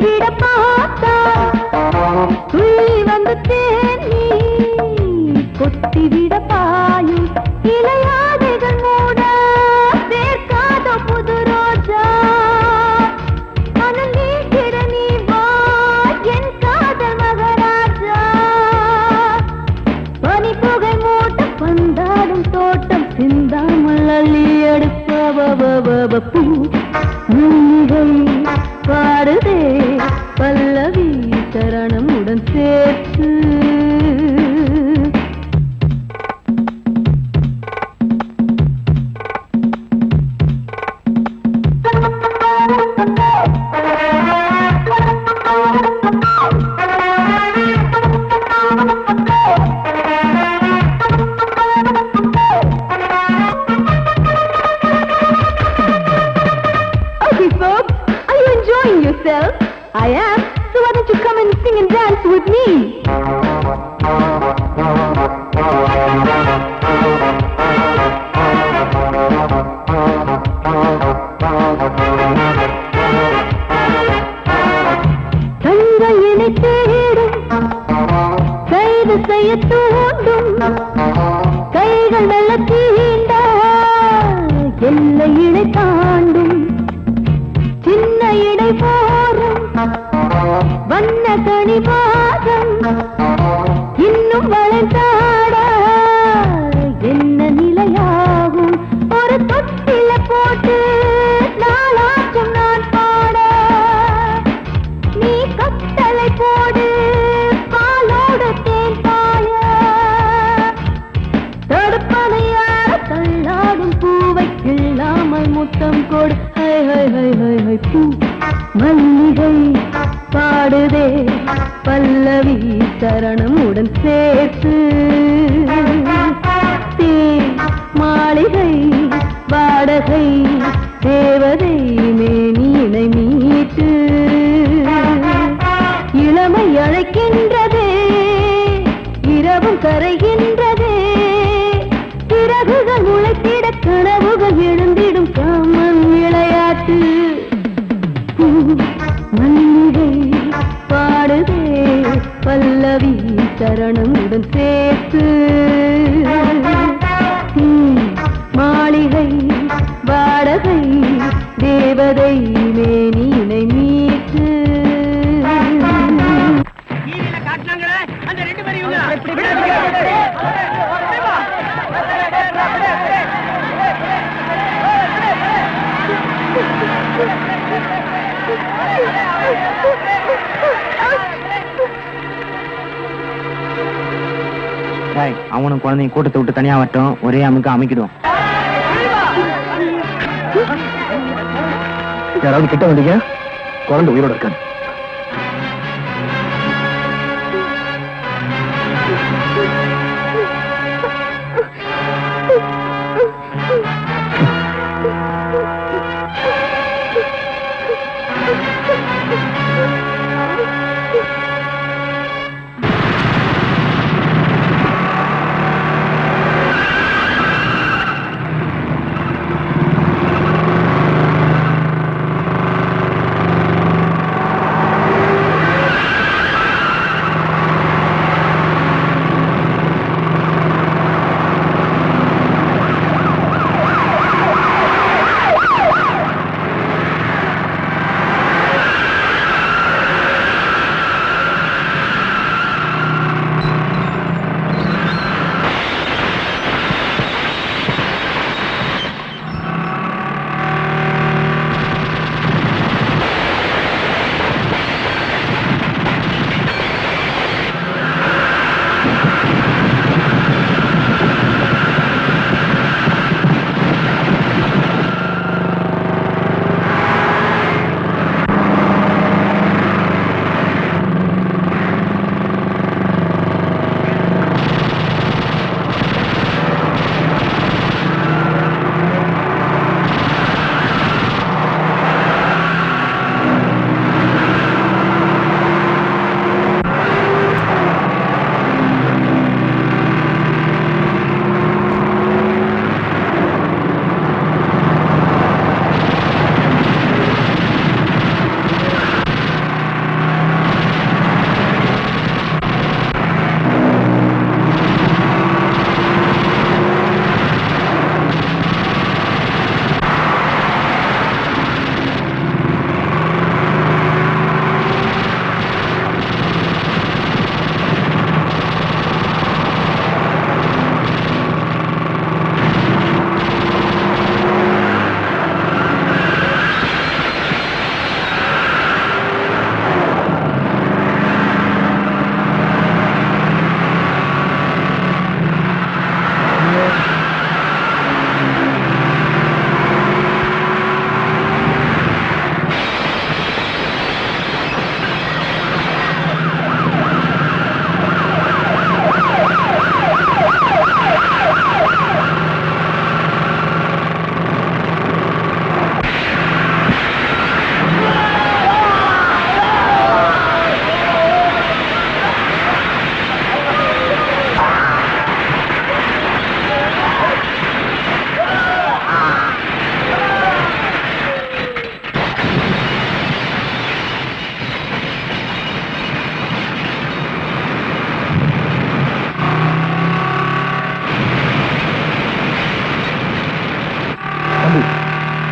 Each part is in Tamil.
விட பார்த்தா துள்ளி வந்து தேனி கொத்தி விட பாயும் இளையாதைகள் மூட சேர்க்காத புது ரோஜா மனம் நீக்கிட நீ வா என் காதல் மகராஜா பனி புகை மூட்ட பந்தாடும் தோட்டம் சிந்தாமல் அள்ளி எடுப்ப பூ மல்லிகை பாடுதே பல்லவி சரணமுடன் சேர்த்து I am, so why don't you come and sing and dance with me? தங்கையினை தேடும் கைது செய்ய தூண்டும் கைகள் நல்ல தீண்டா எல்லை இடை தாண்டும் சின்ன இடை போரும் வண்ண கனி பாதம் இன்னும் வளர்ந்தாட என்ன நிலையாகும் ஒரு தொட்டில போட்டு நாளாச்சும் நான் பாட நீ கட்டளை போடு பாலோடு தேன் பாய தடுப்பனையார தள்ளாடும் பூவை இல்லாமல் முத்தம் கொடு high high high high high பூ மல்லிகை பாடுதே பல்லவி சரணமுடன் சேர்த்து மாளிகை வாடகை தேவதை மேனியினை மீட்டு இளமை அழைக்கின்றதே இரவும் கரைகின்றதே பிறகுகள் முளைத்திட கனவுகள் எழுந்திடும் காமன் விளையாட்டு மல்லிகை பாடுதே பல்லவி சரணமுடன் சேர்த்து மாளிகை வாடகை தேவதை மேனியினை மீட்டு அந்த ரெண்டு பேரையும் அவனும் குழந்தைங்க கூட்டத்தை விட்டு தனியா வரட்டும், ஒரே அமுக்கு அமைக்கிடுவோம். யாராவது கிட்ட வந்தீங்க, குழந்தை உயிரோட இருக்காது.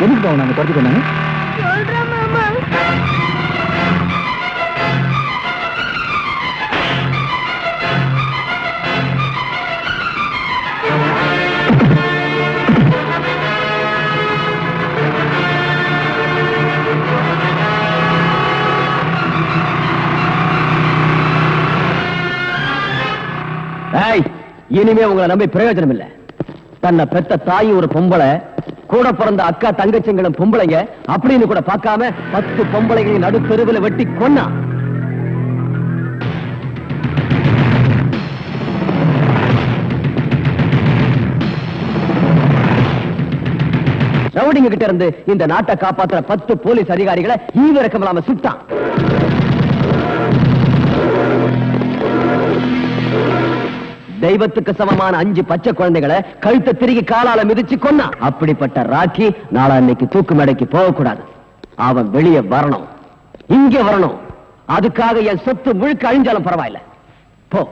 எதுக்கு போவோம் நாங்க குறைச்சி கொண்டாங்க? சொல்றேன் மாமா. இனிமே உங்களை நம்பி பிரயோஜனம் இல்ல. தன்னை பெத்த தாய் ஒரு பொம்பளை, கூட பிறந்த அக்கா தங்கச்சிங்களும் பொம்பளைங்க அப்படின்னு கூட பார்க்காம 10 பொம்பளைகளை நடுத்தெருவில் வெட்டி கொன்னா. ரவுடிங்க கிட்ட இருந்து இந்த நாட்டை காப்பாத்துற 10 போலீஸ் அதிகாரிகளை ஈவிரக்கம் இல்லாம சுட்டான். தெய்வத்துக்கு சமமான 5 பச்சை குழந்தைகளை கழுத்தை திருகி காலால மிதிச்சு கொன்னா. அப்படிப்பட்ட ராக்கி நாளா அன்னைக்கு தூக்கு மேடைக்கு போகக்கூடாது. அவன் வெளியே வரணும், இங்க வரணும். அதுக்காக என் சொத்து முழுக்க அழிஞ்சாலும் பரவாயில்ல. போ.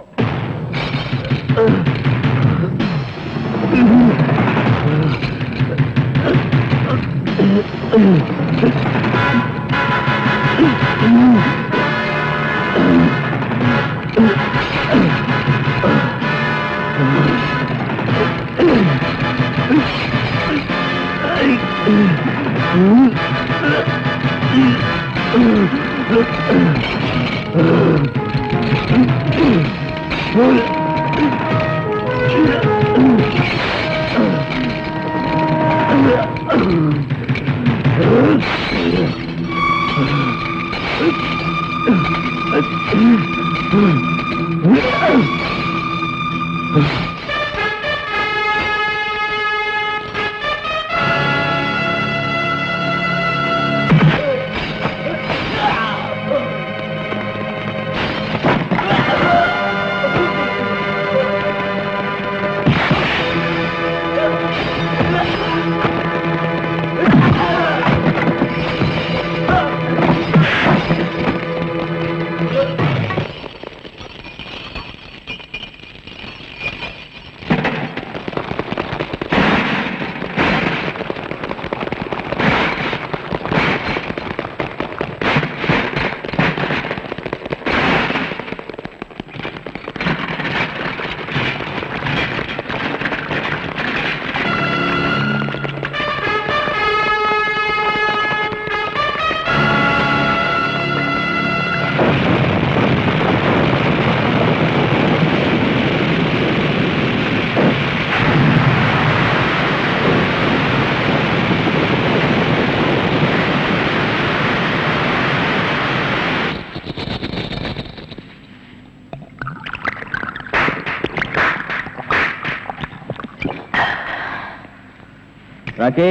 ராக்கி,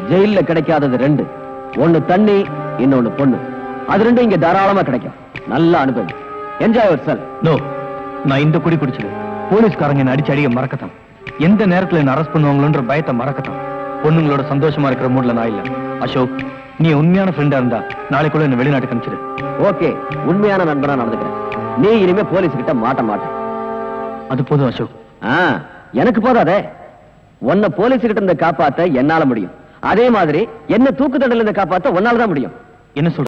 ஜெயில கிடைக்காதது 2. ஒன்னு தண்ணி, இன்னொன்னு பொண்ணு. அது 2 இங்க தாராளமா கிடைக்கும். நல்லா அனுபவி. Enjoy your self. நோ, நான் இந்த குடி குடிச்சது போலீஸ்காரங்க என்ன அடிச்சு அடிக்க மறக்கத்தான். எந்த நேரத்துல என்ன அரெஸ்ட் பண்ணுவாங்களோன்ற பயத்தை மறக்கத்தான். பொண்ணுங்களோட சந்தோஷமா இருக்கிற மூட்ல நான் இல்ல. அசோக், நீ உண்மையான ஃப்ரெண்டா இருந்தா நாளைக்குள்ள என்ன வெளிநாட்டுக்கு அனுப்பிச்சிடு. ஓகே, உண்மையான நண்பனா நடந்துக்கிறேன். நீ இனிமே போலீஸ் கிட்ட மாட்ட மாட்ட. அது போதும் அசோக். எனக்கு போதாதே. உன்னை போலீஸ் கிட்ட இருந்து காப்பாத்த என்னால முடியும். அதே மாதிரி என்ன தூக்கு தண்டனை காப்பாத்த உன்னால தான் முடியும். என்ன சொல்ற?